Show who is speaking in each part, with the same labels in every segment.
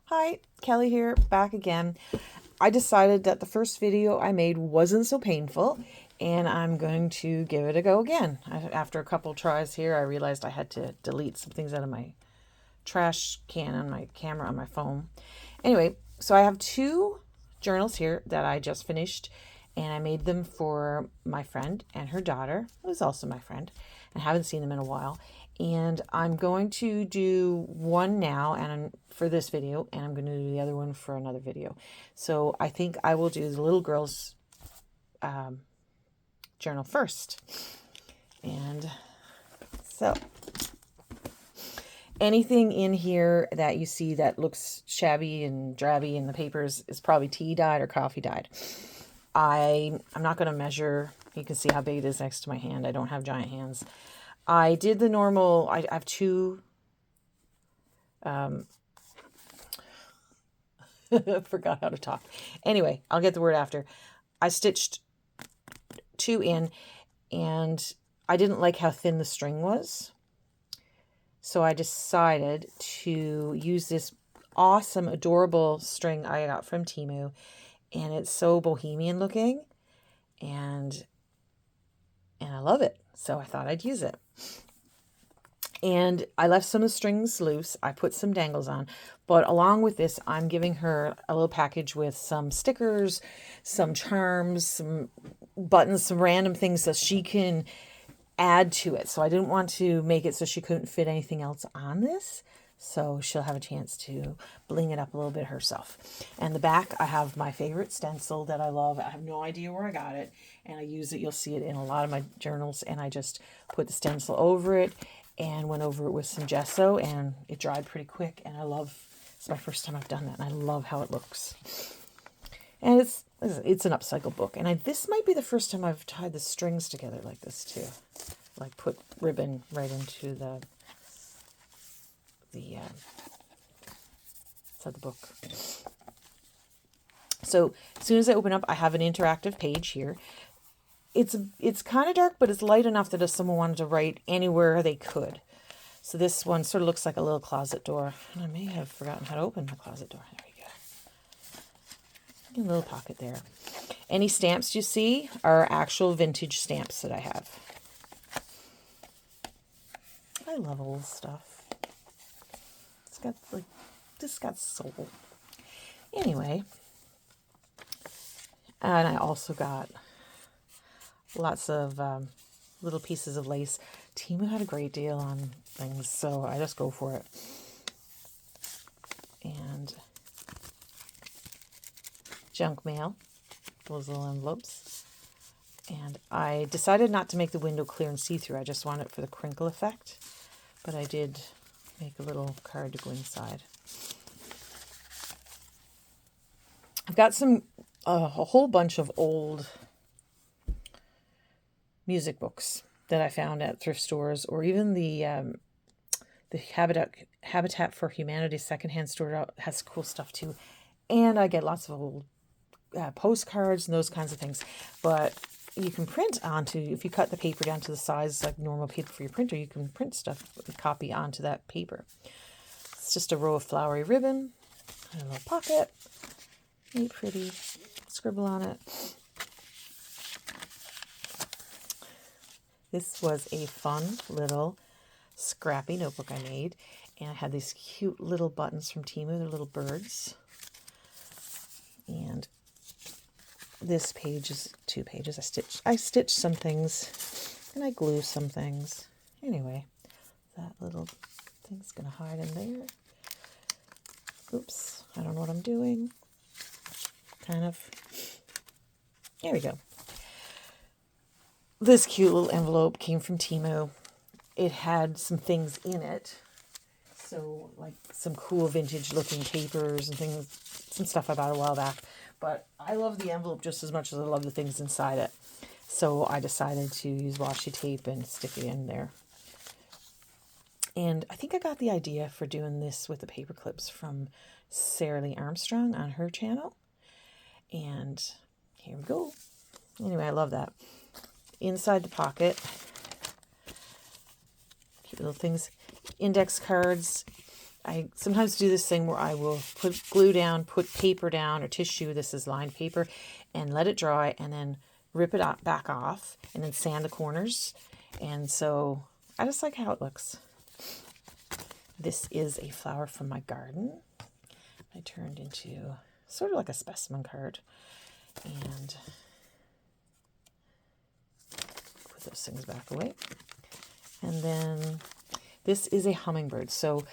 Speaker 1: Hi, Kelly here, back again. I decided that the first video I made wasn't so painful, and I'm going to give it a go again. After a couple tries here, I realized I had to delete some things out of my trash can on my camera on my phone. Anyway, so I have two journals here that I just finished, and I made them for my friend and her daughter, who's also my friend, and haven't seen them in a while. And I'm going to do one now and for this video, and I'm going to do the other one for another video. So I think I will do the little girl's journal first. And so anything in here that you see that looks shabby and drabby in the papers is probably tea dyed or coffee dyed. I'm not going to measure. You can see how big it is next to my hand. I don't have giant hands. I did the normal. I have two. Forgot how to talk. Anyway, I'll get the word after. I stitched two in, and I didn't like how thin the string was. So I decided to use this awesome, adorable string I got from Temu. And it's so bohemian looking. And I love it. So I thought I'd use it. And I left some of the strings loose. I put some dangles on. But along with this, I'm giving her a little package with some stickers, some charms, some buttons, some random things that she can add to it. So I didn't want to make it so she couldn't fit anything else on this. So she'll have a chance to bling it up a little bit herself. And the back, I have my favorite stencil that I love. I have no idea where I got it. And I use it. You'll see it in a lot of my journals. And I just put the stencil over it and went over it with some gesso. And it dried pretty quick. And I love, it's my first time I've done that. And I love how it looks. And it's an upcycle book. And this might be the first time I've tied the strings together like this too. Like put ribbon right into the inside the book. So as soon as I open up, I have an interactive page here. It's kind of dark, but it's light enough that if someone wanted to write anywhere, they could. So this one sort of looks like a little closet door. And I may have forgotten how to open the closet door. There we go. A little pocket there. Any stamps you see are actual vintage stamps that I have. I love old stuff. It's got soul. Anyway, and I also got lots of little pieces of lace. Temu had a great deal on things, so I just go for it. And junk mail, those little envelopes. And I decided not to make the window clear and see-through. I just want it for the crinkle effect. But I did make a little card to go inside. I've got a whole bunch of old music books that I found at thrift stores, or even the Habitat for Humanity secondhand store has cool stuff too. And I get lots of old postcards and those kinds of things. But you can print onto, if you cut the paper down to the size like normal paper for your printer, you can print stuff, copy onto that paper. It's just a row of flowery ribbon and a little pocket. Neat, pretty scribble on it. This was a fun little scrappy notebook I made. And I had these cute little buttons from Temu. They're little birds. And this page is 2 pages. I stitched some things and I glue some things. Anyway, that little thing's going to hide in there. Oops, I don't know what I'm doing. Kind of. There we go. This cute little envelope came from Temu. It had some things in it. So, like some cool vintage looking papers and things, some stuff I bought a while back. But I love the envelope just as much as I love the things inside it. So I decided to use washi tape and stick it in there. And I think I got the idea for doing this with the paper clips from Sarah Lee Armstrong on her channel. And here we go. Anyway, I love that. Inside the pocket, cute little things, index cards. I sometimes do this thing where I will put glue down, put paper down or tissue, this is lined paper, and let it dry, and then rip it back off, and then sand the corners. And so I just like how it looks. This is a flower from my garden. I turned into sort of like a specimen card. And put those things back away. And then this is a hummingbird. So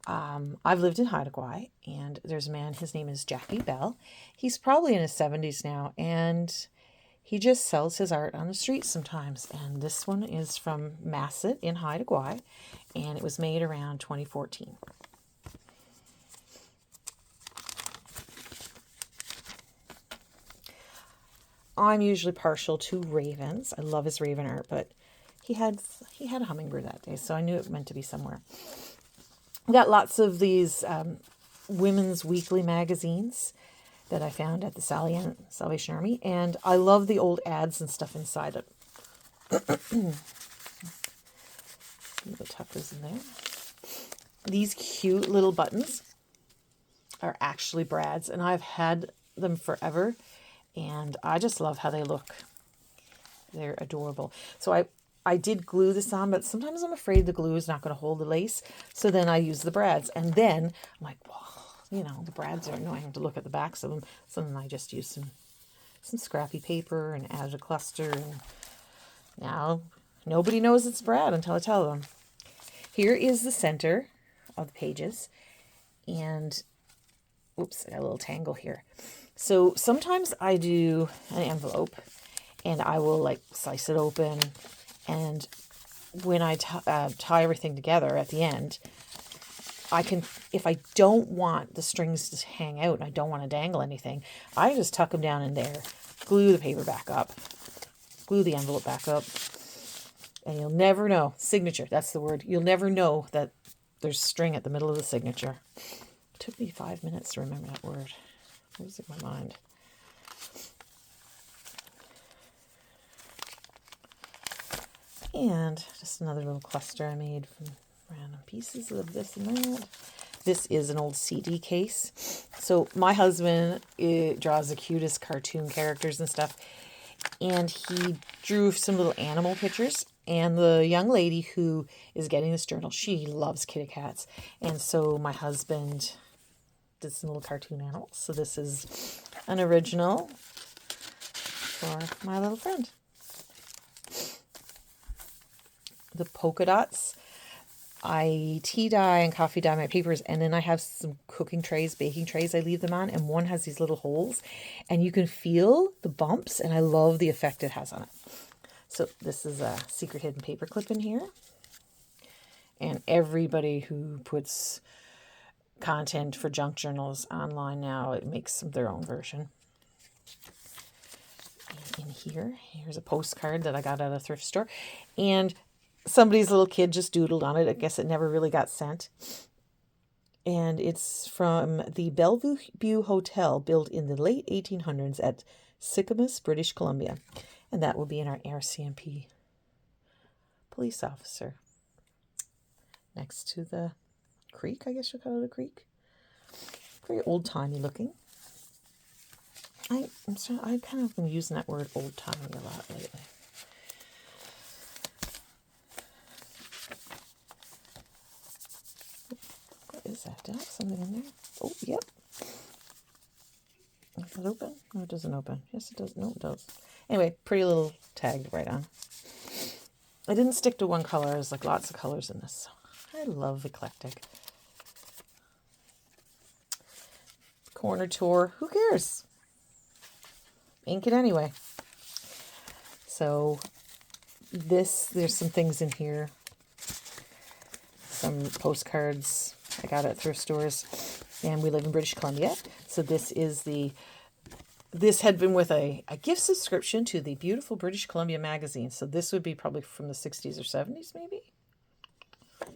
Speaker 1: I've lived in Haida Gwaii, and there's a man, his name is Jackie Bell. He's probably in his 70s now, and he just sells his art on the street sometimes. And this one is from Masset in Haida Gwaii, and it was made around 2014. I'm usually partial to ravens. I love his raven art, but he had a hummingbird that day, so I knew it meant to be somewhere. I got lots of these women's weekly magazines that I found at the Salvation Army, and I love the old ads and stuff inside it. The tuckers in there. These cute little buttons are actually Brad's, and I've had them forever, and I just love how they look. They're adorable. So I did glue this on, but sometimes I'm afraid the glue is not going to hold the lace. So then I use the brads. And then I'm like, well, you know, the brads are annoying to look at the backs of them. So then I just used some scrappy paper and added a cluster. And now nobody knows it's brad until I tell them. Here is the center of the pages. And, oops, I got a little tangle here. So sometimes I do an envelope and I will like slice it open. And when I tie everything together at the end, I can, if I don't want the strings to hang out and I don't want to dangle anything, I just tuck them down in there, glue the paper back up, glue the envelope back up, and you'll never know. Signature, that's the word. You'll never know that there's string at the middle of the signature. It took me 5 minutes to remember that word. It was in my mind. And just another little cluster I made from random pieces of this and that. This is an old CD case. So my husband draws the cutest cartoon characters and stuff. And he drew some little animal pictures. And the young lady who is getting this journal, she loves kitty cats. And so my husband did some little cartoon animals. So this is an original for my little friend. The polka dots, I tea dye and coffee dye my papers, and then I have some cooking trays, baking trays I leave them on, and one has these little holes, and you can feel the bumps, and I love the effect it has on it. So this is a secret hidden paper clip in here, and everybody who puts content for junk journals online now, it makes their own version. And in here, here's a postcard that I got at a thrift store, and somebody's little kid just doodled on it. I guess it never really got sent. And it's from the Bellevue Hotel, built in the late 1800s at Sicamous, British Columbia. And that will be in our RCMP police officer. Next to the creek, I guess you'll call it a creek. Very old-timey looking. I kind of been using that word old-timey a lot lately. Is that? Did I have something in there? Oh, yep. Is it open? No, it doesn't open. Yes, it does. No, it does. Anyway, pretty little tag right on. I didn't stick to one color. There's like lots of colors in this. I love eclectic. Corner tour. Who cares? Ink it anyway. So there's some things in here. Some postcards I got at thrift stores, and we live in British Columbia. So this had been with a gift subscription to the beautiful British Columbia magazine. So this would be probably from the 60s or 70s, maybe,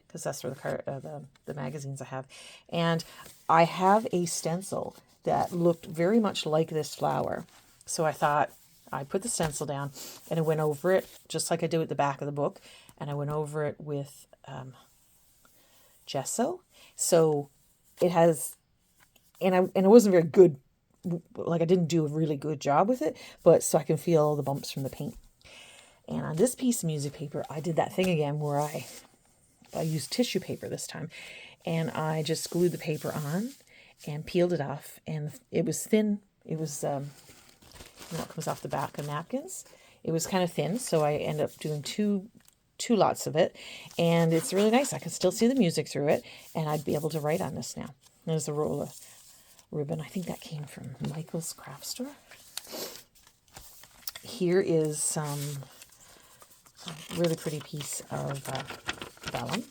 Speaker 1: because that's where the magazines I have. And I have a stencil that looked very much like this flower. So I thought I put the stencil down, and I went over it just like I do at the back of the book, and I went over it with gesso, So it has, and it wasn't very good. Like I didn't do a really good job with it, but so I can feel the bumps from the paint. And on this piece of music paper, I did that thing again where I used tissue paper this time, and I just glued the paper on and peeled it off, and it was thin. It was what comes off the back of napkins. It was kind of thin, so I ended up doing two lots of it, and it's really nice. I can still see the music through it, and I'd be able to write on this now. There's a roll of ribbon. I think that came from Michael's craft store. Here is some really pretty piece of vellum,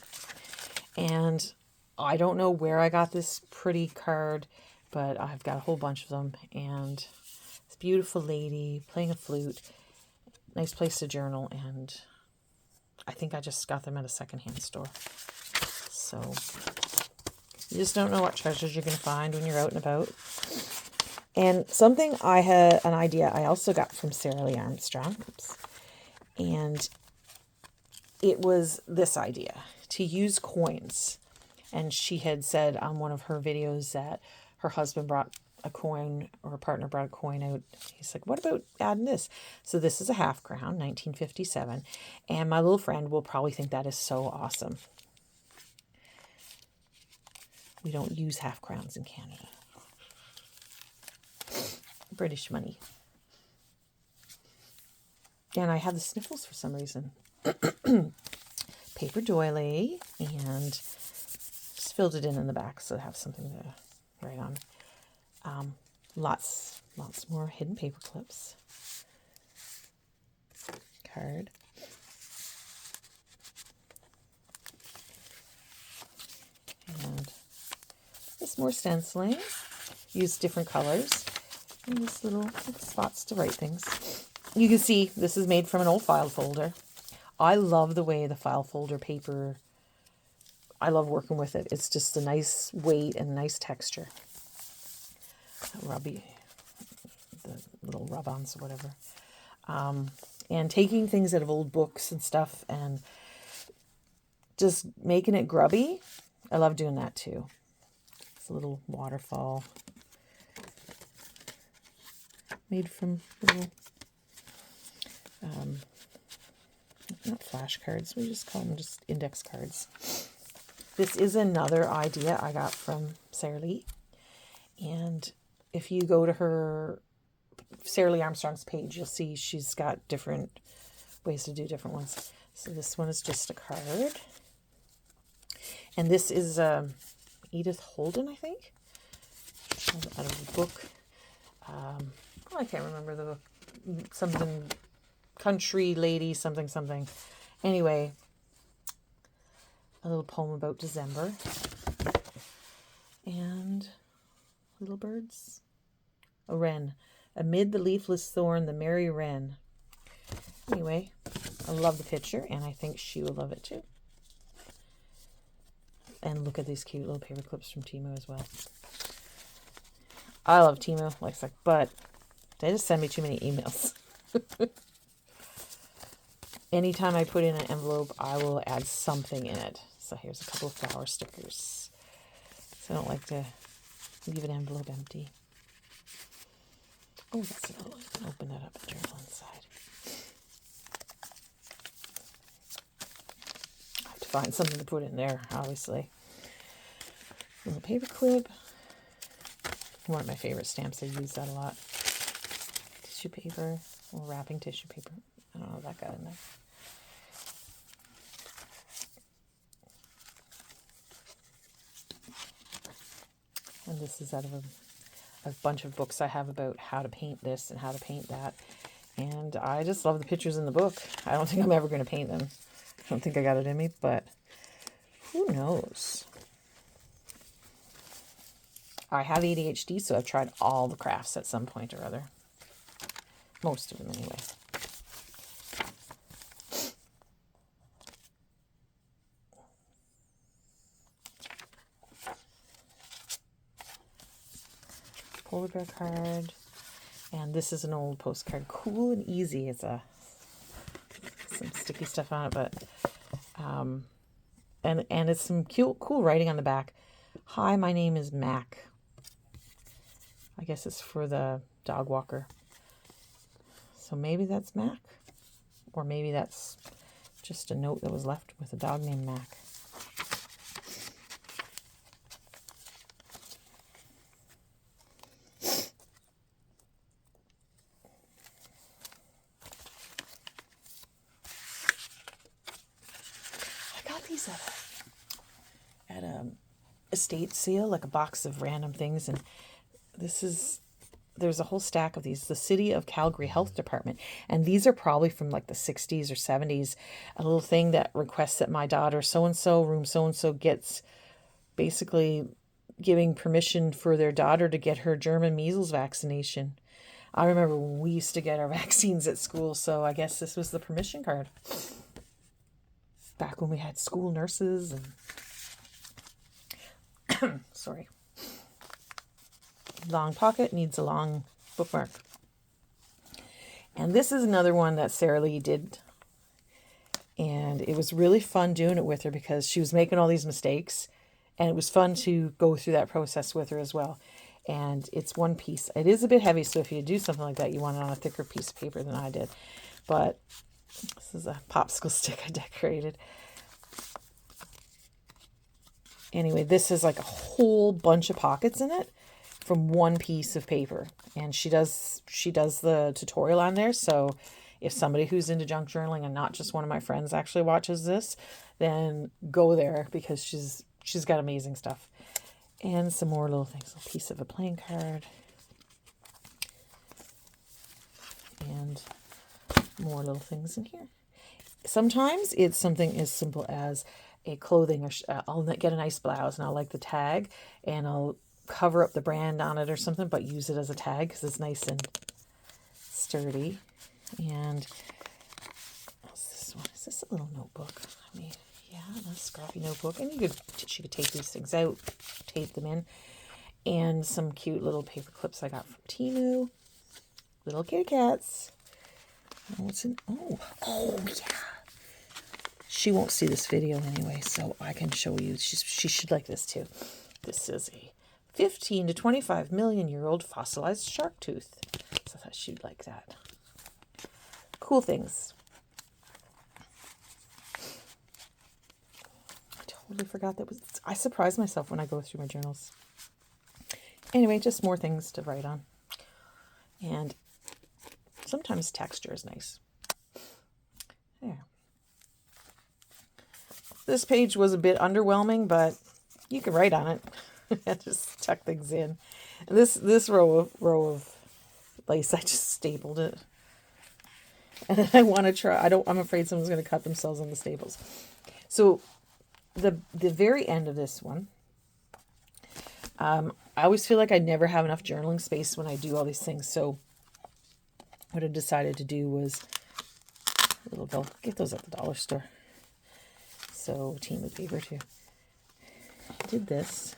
Speaker 1: and I don't know where I got this pretty card, but I've got a whole bunch of them, and this beautiful lady playing a flute, nice place to journal, and I think I just got them at a secondhand store. So you just don't know what treasures you're going to find when you're out and about. And something I had an idea I also got from Sarah Lee Armstrong. Oops. And it was this idea to use coins. And she had said on one of her videos that her husband brought a coin, or her partner brought a coin out. He's like, what about adding this? So this is a half crown, 1957. And my little friend will probably think that is so awesome. We don't use half crowns in Canada. British money. And I had the sniffles for some reason. Paper doily, and just filled it in the back so I have something to write on. Lots more hidden paper clips. Card. And this more stenciling. Use different colors. And this little spots to write things. You can see this is made from an old file folder. I love the way the file folder paper, I love working with it. It's just a nice weight and nice texture. Rubby, the little rub-ons or whatever. And taking things out of old books and stuff and just making it grubby. I love doing that too. It's a little waterfall made from little, not flashcards, we just call them just index cards. This is another idea I got from Sarah Lee. And if you go to her, Sarah Lee Armstrong's page, you'll see she's got different ways to do different ones. So this one is just a card. And this is Edith Holden, I think, out of the book. I can't remember the book. Something, Country Lady, something. Anyway, a little poem about December. And little birds. A wren. Amid the leafless thorn, the merry wren. Anyway, I love the picture, and I think she will love it too. And look at these cute little paper clips from Temu as well. I love Temu, but they just send me too many emails. Anytime I put in an envelope, I will add something in it. So here's a couple of flower stickers. So I don't like to leave an envelope empty. Oh, that's it. Open that up and journal inside. I have to find something to put in there, obviously. A little paper clip. One of my favorite stamps. I use that a lot. Tissue paper, or wrapping tissue paper. I don't know if that got in there. And this is out of a bunch of books I have about how to paint this and how to paint that. And I just love the pictures in the book. I don't think I'm ever going to paint them. I don't think I got it in me, but who knows? I have ADHD, so I've tried all the crafts at some point or other. Most of them, anyway. Polar bear card. And this is an old postcard. Cool and easy. It's some sticky stuff on it, but and it's some cool writing on the back. Hi, my name is Mac. I guess it's for the dog walker. So maybe that's Mac. Or maybe that's just a note that was left with a dog named Mac. I got these at a estate sale, like a box of random things, and there's a whole stack of these. The City of Calgary Health Department, and these are probably from like the 60s or 70s. A little thing that requests that my daughter so-and-so, room so-and-so, gets, basically giving permission for their daughter to get her German measles vaccination. I remember when we used to get our vaccines at school, so I guess this was the permission card. Back when we had school nurses and sorry. Long pocket needs a long bookmark. And this is another one that Sarah Lee did. And it was really fun doing it with her because she was making all these mistakes. And it was fun to go through that process with her as well. And it's one piece. It is a bit heavy, so if you do something like that, you want it on a thicker piece of paper than I did. But this is a popsicle stick I decorated. Anyway, this is like a whole bunch of pockets in it from one piece of paper. And she does the tutorial on there. So if somebody who's into junk journaling and not just one of my friends actually watches this, then go there because she's got amazing stuff. And some more little things. A piece of a playing card. And more little things in here. Sometimes it's something as simple as a clothing, or I'll get a nice blouse and I'll like the tag and I'll cover up the brand on it or something, but use it as a tag because it's nice and sturdy. And what's this one? Is this a little notebook? I mean, yeah, a scrappy notebook. And she could take these things out, tape them in. And some cute little paper clips I got from Temu. Little kitty cats. And what's in? Oh yeah. She won't see this video anyway, so I can show you. She should like this too. This is a 15 to 25 million year old fossilized shark tooth. So I thought she'd like that. Cool things. I totally forgot that was. I surprise myself when I go through my journals. Anyway, just more things to write on. And sometimes texture is nice. There. This page was a bit underwhelming, but you can write on it. Just tuck things in. And this row of lace, I just stapled it. And I want to try. I'm afraid someone's going to cut themselves on the staples. So the very end of this one, I always feel like I never have enough journaling space when I do all these things. So what I decided to do was get those at the dollar store. So Temu paper too. I did this.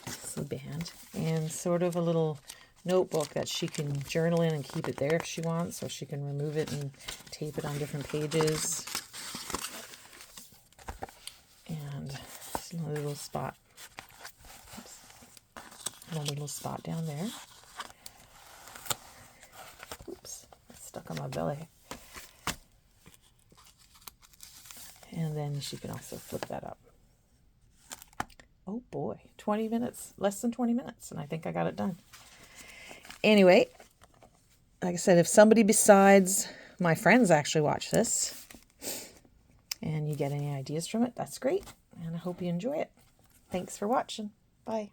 Speaker 1: It's a band and sort of a little notebook that she can journal in and keep it there if she wants, or she can remove it and tape it on different pages. And there's another little spot. Oops. Another little spot down there. Oops, it's stuck on my belly. And then she can also flip that up. Oh boy, 20 minutes, less than 20 minutes, and I think I got it done. Anyway, like I said, if somebody besides my friends actually watch this and you get any ideas from it, that's great. And I hope you enjoy it. Thanks for watching. Bye.